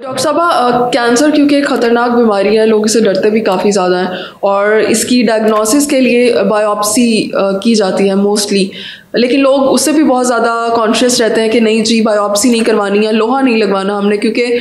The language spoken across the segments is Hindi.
डॉक्टर साहब, कैंसर क्योंकि एक ख़तरनाक बीमारी है, लोग इसे डरते भी काफ़ी ज़्यादा हैं और इसकी डायग्नोसिस के लिए बायोप्सी की जाती है मोस्टली, लेकिन लोग उससे भी बहुत ज़्यादा कॉन्शियस रहते हैं कि नहीं जी बायोप्सी नहीं करवानी है, लोहा नहीं लगवाना हमने, क्योंकि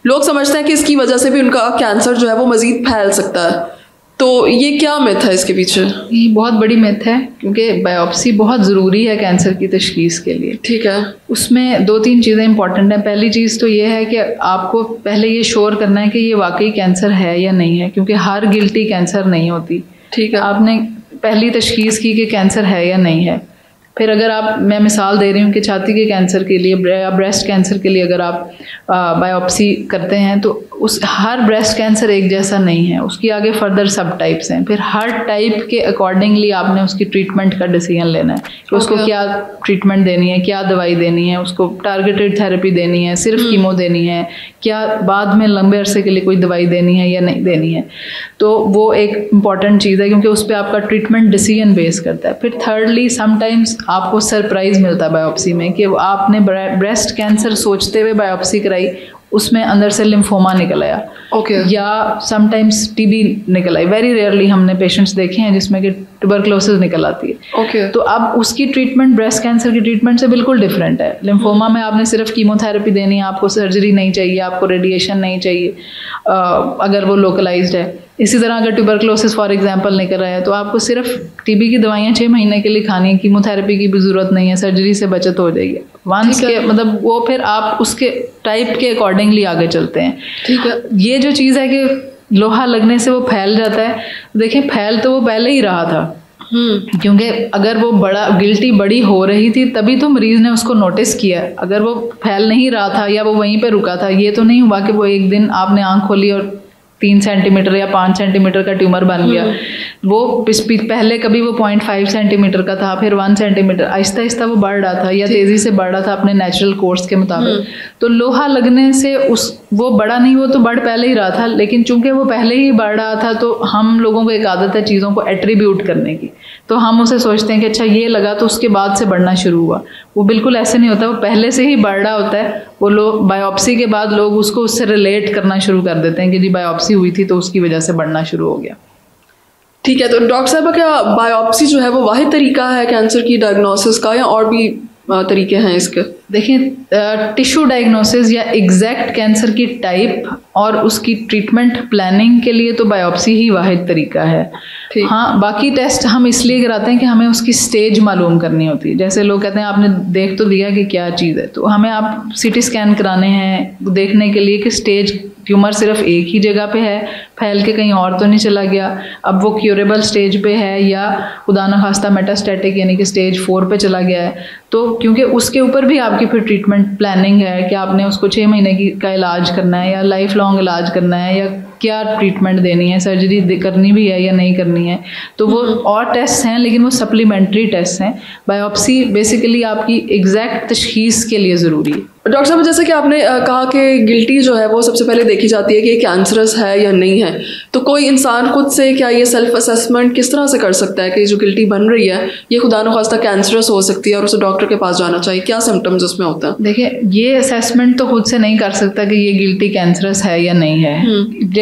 लोग समझते हैं कि इसकी वजह से भी उनका कैंसर जो है वो मज़ीद फैल सकता है। तो ये क्या मिथ है इसके पीछे? ये बहुत बड़ी मिथ है क्योंकि बायोप्सी बहुत ज़रूरी है कैंसर की तशखीस के लिए। ठीक है। उसमें 2-3 चीज़ें इंपॉर्टेंट हैं। पहली चीज़ तो ये है कि आपको पहले ये श्योर करना है कि ये वाकई कैंसर है या नहीं है, क्योंकि हर गिल्टी कैंसर नहीं होती। ठीक है। आपने पहली तशखीस की कि कैंसर है या नहीं है। फिर अगर मैं मिसाल दे रही हूँ कि छाती के कैंसर के लिए या ब्रेस्ट कैंसर के लिए अगर आप बायोप्सी करते हैं तो उस हर ब्रेस्ट कैंसर एक जैसा नहीं है, उसकी आगे फर्दर सब टाइप्स हैं। फिर हर टाइप के अकॉर्डिंगली आपने उसकी ट्रीटमेंट का डिसीजन लेना है कि उसको क्या ट्रीटमेंट देनी है, क्या दवाई देनी है, उसको टारगेटेड थेरेपी देनी है, सिर्फ कीमो देनी है, क्या बाद में लंबे अरसे के लिए कोई दवाई देनी है या नहीं देनी है। तो वो एक इम्पॉर्टेंट चीज़ है क्योंकि उस पर आपका ट्रीटमेंट डिसीजन बेस करता है। फिर थर्डली समटाइम्स आपको सरप्राइज़ मिलता है बायोप्सी में कि आपने ब्रेस्ट कैंसर सोचते हुए बायोप्सी कराई, उसमें अंदर से लिम्फोमा निकल आया। या समटाइम्स टीबी निकल आई। वेरी रेयरली हमने पेशेंट्स देखे हैं जिसमें कि ट्यूबरक्लोसिस निकल आती है। तो अब उसकी ट्रीटमेंट ब्रेस्ट कैंसर की ट्रीटमेंट से बिल्कुल डिफरेंट है। लिम्फोमा में आपने सिर्फ कीमोथेरेपी देनी है, आपको सर्जरी नहीं चाहिए, आपको रेडिएशन नहीं चाहिए अगर वो लोकलाइज्ड है। इसी तरह अगर ट्यूबरक्लोसिस फॉर एग्जांपल निकल रहा है तो आपको सिर्फ टीबी की दवाइयाँ 6 महीने के लिए खानी है, कीमोथेरेपी की भी ज़रूरत नहीं है, सर्जरी से बचत हो जाएगी वंस के, मतलब वो फिर आप उसके टाइप के अकॉर्डिंगली आगे चलते हैं। ठीक है। ये जो चीज़ है कि लोहा लगने से वो फैल जाता है, देखें फैल तो वो पहले ही रहा था, क्योंकि अगर वो गिल्टी बड़ी हो रही थी तभी तो मरीज ने उसको नोटिस किया। अगर वो फैल नहीं रहा था या वो वहीं पे रुका था, ये तो नहीं हुआ कि वो एक दिन आपने आंख खोली और 3 सेंटीमीटर या 5 सेंटीमीटर का ट्यूमर बन गया। वो पहले कभी वो 0.5 सेंटीमीटर का था, फिर 1 सेंटीमीटर, आहिस्ता आहिस्ता वो बढ़ रहा था या तेज़ी से बढ़ रहा था अपने नेचुरल कोर्स के मुताबिक। तो लोहा लगने से वो बड़ा नहीं, वो तो बढ़ पहले ही रहा था, लेकिन चूंकि वो पहले ही बढ़ रहा था तो हम लोगों को एक आदत है चीज़ों को एट्रीब्यूट करने की, तो हम उसे सोचते हैं कि अच्छा ये लगा तो उसके बाद से बढ़ना शुरू हुआ। वो बिल्कुल ऐसे नहीं होता, वो पहले से ही बढ़ रहा होता है। वो लोग बायोप्सी के बाद लोग उसको उससे रिलेट करना शुरू कर देते हैं कि जी बायोप्सी हुई थी तो उसकी वजह से बढ़ना शुरू हो गया। ठीक है। तो डॉक्टर साहब, क्या बायोप्सी जो है वो वाहिद तरीका है कैंसर की डायग्नोसिस का या और भी तरीके हैं इसके? देखिए, टिश्यू डायग्नोसिस या एग्जैक्ट कैंसर की टाइप और उसकी ट्रीटमेंट प्लानिंग के लिए तो बायोप्सी ही वाहिद तरीका है। हाँ, बाकी टेस्ट हम इसलिए कराते हैं कि हमें उसकी स्टेज मालूम करनी होती है। जैसे लोग कहते हैं आपने देख तो दिया कि क्या चीज़ है, तो हमें आप सीटी स्कैन कराने हैं देखने के लिए कि स्टेज ट्यूमर सिर्फ एक ही जगह पे है, फैल के कहीं और तो नहीं चला गया, अब वो क्यूरेबल स्टेज पे है या खुदा न खास्ता मेटास्टैटिक यानी कि स्टेज 4 पे चला गया है। तो क्योंकि उसके ऊपर भी आपकी फिर ट्रीटमेंट प्लानिंग है कि आपने उसको 6 महीने का इलाज करना है या लाइफ लॉन्ग इलाज करना है या क्या ट्रीटमेंट देनी है, सर्जरी करनी भी है या नहीं करनी है। तो वो और टेस्ट हैं लेकिन वो सप्लीमेंट्री टेस्ट हैं। बायोप्सी बेसिकली आपकी एग्जैक्ट तशखीस के लिए ज़रूरी है। डॉक्टर साहब, जैसे कि आपने कहा कि गिल्टी जो है वो सबसे पहले देखी जाती है कि कैंसरस है या नहीं है, तो कोई इंसान खुद से क्या ये सेल्फ असेसमेंट किस तरह से कर सकता है कि जो गिल्टी बन रही है ये खुदा न खास्ता कैंसरस हो सकती है और उसे डॉक्टर के पास जाना चाहिए? क्या सिम्टम्स उसमें होता है? देखिए, ये असेसमेंट तो खुद से नहीं कर सकता कि ये गिल्टी कैंसरस है या नहीं है,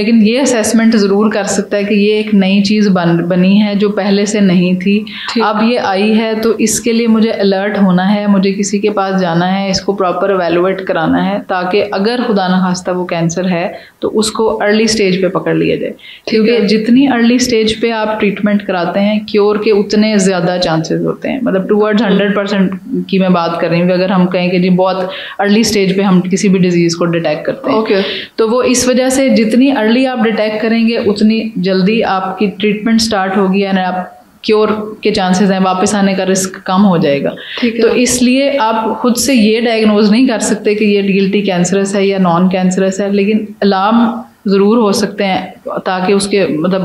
लेकिन ये असेसमेंट ज़रूर कर सकता है कि ये एक नई चीज़ बनी है जो पहले से नहीं थी, अब ये आई है तो इसके लिए मुझे अलर्ट होना है, मुझे किसी के पास जाना है, इसको प्रॉपर एवेलुएट कराना है ताकि अगर खुदा न खास्ता वो कैंसर है तो उसको अर्ली स्टेज पे पकड़ लिया जाए। क्योंकि जितनी अर्ली स्टेज पे आप ट्रीटमेंट कराते हैं क्योर के उतने ज़्यादा चांसेस होते हैं। मतलब टूवर्ड्स 100% की मैं बात कर रही हूँ कि अगर हम कहें कि जी बहुत अर्ली स्टेज पे हम किसी भी डिजीज़ को डिटेक्ट करते हैं तो वो इस वजह से जितनी अर्ली आप डिटेक्ट करेंगे उतनी जल्दी आपकी ट्रीटमेंट स्टार्ट होगी एंड आप क्योर के चांसेस हैं, वापस आने का रिस्क कम हो जाएगा। तो इसलिए आप खुद से ये डायग्नोज नहीं कर सकते कि ये गिल्टी कैंसरस है या नॉन कैंसरस है, लेकिन अलार्म ज़रूर हो सकते हैं ताकि उसके मतलब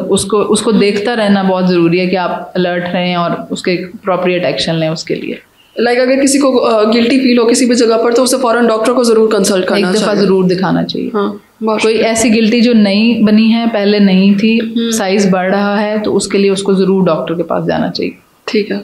उसको देखता रहना बहुत ज़रूरी है कि आप अलर्ट रहें और उसके अप्रोप्रिएट एक्शन लें उसके लिए। अगर किसी को गिल्टी फील हो किसी भी जगह पर तो उसे फ़ौरन डॉक्टर को ज़रूर कंसल्ट करना चाहिए, एक दफ़ा ज़रूर दिखाना चाहिए। हाँ, कोई ऐसी गिल्टी जो नई बनी है, पहले नहीं थी, साइज़ बढ़ रहा है, तो उसके लिए उसको ज़रूर डॉक्टर के पास जाना चाहिए। ठीक है।